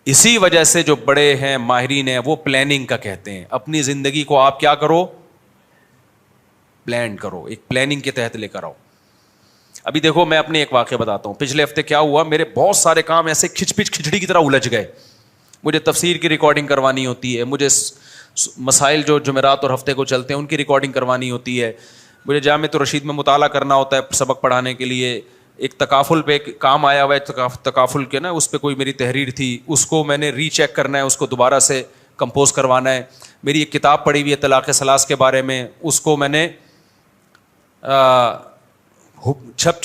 اسی وجہ سے جو بڑے ہیں ماہرین ہیں وہ پلاننگ کا کہتے ہیں. اپنی زندگی کو آپ کیا کرو, پلان کرو, ایک پلاننگ کے تحت لے کر آؤ. ابھی دیکھو میں اپنے ایک واقعہ بتاتا ہوں. پچھلے ہفتے کیا ہوا, میرے بہت سارے کام ایسے کھچڑی کی طرح الجھ گئے. مجھے تفسیر کی ریکارڈنگ کروانی ہوتی ہے, مجھے مسائل جو جمعرات اور ہفتے کو چلتے ہیں ان کی ریکارڈنگ کروانی ہوتی ہے, مجھے جامعۃ الرشید میں مطالعہ کرنا ہوتا ہے سبق پڑھانے کے لیے. ایک تکافل پہ ایک کام آیا ہوا ہے, تکافل کے نا, اس پہ کوئی میری تحریر تھی, اس کو میں نے ری چیک کرنا ہے, اس کو دوبارہ سے کمپوز کروانا ہے. میری ایک کتاب پڑھی ہوئی ہے طلاق ثلاث کے بارے میں, اس کو میں نے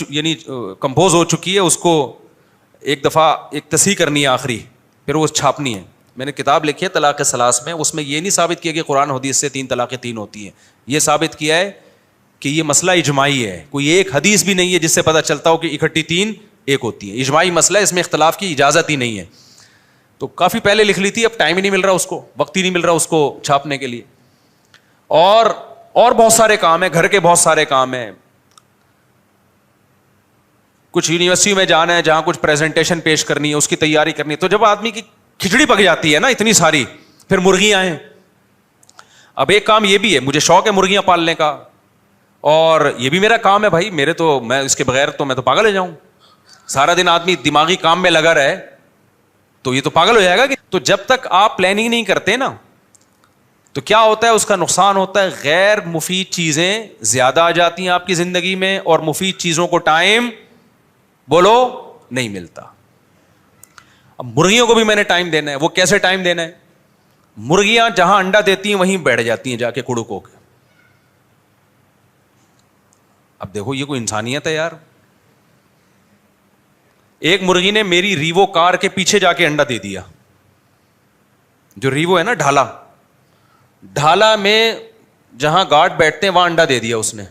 یعنی کمپوز ہو چکی ہے, اس کو ایک دفعہ ایک تصحیح کرنی ہے آخری, پھر وہ چھاپنی ہے. میں نے کتاب لکھی ہے طلاق ثلاث میں, اس میں یہ نہیں ثابت کیا کہ قرآن حدیث سے 3 طلاقیں 3 ہوتی ہیں, یہ ثابت کیا ہے کہ یہ مسئلہ اجماعی ہے. کوئی ایک حدیث بھی نہیں ہے جس سے پتہ چلتا ہو کہ اکٹھی 3 ایک ہوتی ہیں. اجماعی مسئلہ ہے, اس میں اختلاف کی اجازت ہی نہیں ہے. تو کافی پہلے لکھ لی تھی, اب ٹائم ہی نہیں مل رہا اس کو, وقت ہی نہیں مل رہا اس کو چھاپنے کے لیے. اور بہت سارے کام ہیں, گھر کے بہت سارے کام ہیں. کچھ یونیورسٹی میں جانا ہے جہاں کچھ پریزنٹیشن پیش کرنی ہے, اس کی تیاری کرنی ہے. تو جب آدمی کی کھچڑی پک جاتی ہے نا اتنی ساری, پھر مرغیاں ہیں. اب ایک کام یہ بھی ہے, مجھے شوق ہے مرغیاں پالنے کا, اور یہ بھی میرا کام ہے بھائی. میں اس کے بغیر تو میں تو پاگل ہو جاؤں. سارا دن آدمی دماغی کام میں لگا رہے تو یہ تو پاگل ہو جائے گا. تو جب تک آپ پلاننگ نہیں کرتے نا تو کیا ہوتا ہے, اس کا نقصان ہوتا ہے. غیر مفید چیزیں زیادہ آ جاتی ہیں آپ کی زندگی میں, اور مفید چیزوں کو ٹائم بولو نہیں ملتا. اب مرغیوں کو بھی میں نے ٹائم دینا ہے. وہ کیسے ٹائم دینا ہے؟ مرغیاں جہاں انڈا دیتی ہیں وہیں بیٹھ جاتی ہیں جا کے کڑک ہو کے. اب دیکھو یہ کوئی انسانیت ہے یار. ایک مرغی نے میری ریوو کار کے پیچھے جا کے انڈا دے دیا. جو ریوو ہے نا ڈھالا میں جہاں گارڈ بیٹھتے ہیں وہاں انڈا دے دیا اس نے.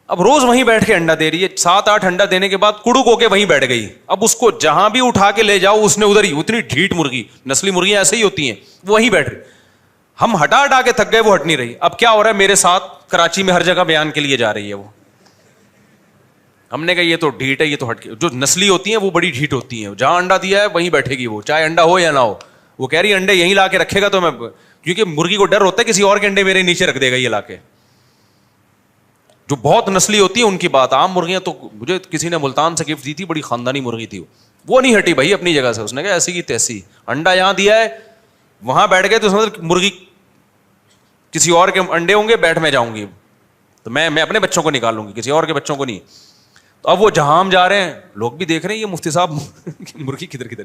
اب روز وہیں بیٹھ کے انڈا دے رہی ہے. 7-8 انڈا دینے کے بعد کڑک ہو کے وہیں بیٹھ گئی. اب اس کو جہاں بھی اٹھا کے لے جاؤ اس نے ادھر ہی. اتنی ڈھیٹ مرغی, نسلی مرغیاں ایسے ہی ہوتی ہیں, وہیں بیٹھ رہی. ہم ہٹا کے تھک گئے, وہ ہٹ نہیں رہی. اب کیا ہو رہا ہے میرے ساتھ کراچی میں ہر جگہ بیان کے لیے جا رہی ہے وہ. ہم نے کہا یہ تو ڈھیٹ ہے, یہ تو ہٹ کے. جو نسلی ہوتی ہیں وہ بڑی ڈھیٹ ہوتی ہیں, جہاں انڈا دیا ہے وہیں بیٹھے گی وہ, چاہے انڈا ہو یا نہ ہو. وہ کہہ رہی انڈے یہیں لا کے رکھے گا تو میں, کیونکہ مرغی کو ڈر ہوتا ہے کسی اور کے انڈے میرے نیچے رکھ دے گا یہ لا کے. جو بہت نسلی ہوتی ہے ان کی بات. عام مرغیاں تو مجھے کسی نے ملتان سے گفٹ دی تھی, بڑی خاندانی مرغی تھی, وہ نہیں ہٹی بھائی اپنی جگہ سے. اس نے کہا ایسی کی تیسی, انڈا یہاں دیا ہے وہاں بیٹھ گئے تو سمجھ مرغی کسی اور کے انڈے ہوں گے, بیٹھ میں جاؤں گی تو میں اپنے بچوں کو نکالوں گی, کسی اور کے بچوں کو نہیں. تو اب وہ جہاں ہم جا رہے ہیں لوگ بھی دیکھ رہے ہیں یہ مفتی صاحب مرغی کدھر.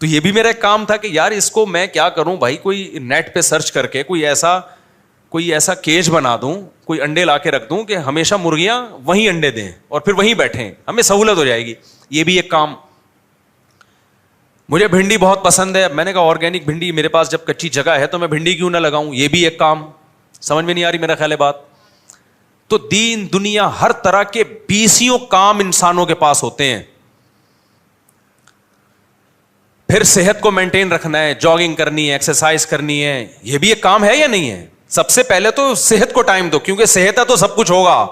تو یہ بھی میرا ایک کام تھا کہ یار اس کو میں کیا کروں بھائی, کوئی نیٹ پہ سرچ کر کے کوئی ایسا کیج بنا دوں, کوئی انڈے لا کے رکھ دوں کہ ہمیشہ مرغیاں وہیں انڈے دیں اور پھر وہیں بیٹھیں, ہمیں سہولت ہو جائے گی. یہ بھی ایک کام. مجھے بھنڈی بہت پسند ہے. میں نے کہا آرگینک بھنڈی میرے پاس جب کچی جگہ ہے تو میں بھنڈی کیوں نہ لگاؤں. یہ بھی ایک کام. سمجھ میں نہیں آ رہی میرا خیال ہے بات. تو دین دنیا ہر طرح کے 20 کام انسانوں کے پاس ہوتے ہیں. پھر صحت کو مینٹین رکھنا ہے, جاگنگ کرنی ہے, ایکسرسائز کرنی ہے, یہ بھی ایک کام ہے یا نہیں ہے؟ سب سے پہلے تو صحت کو ٹائم دو, کیونکہ صحت ہے تو سب کچھ ہوگا.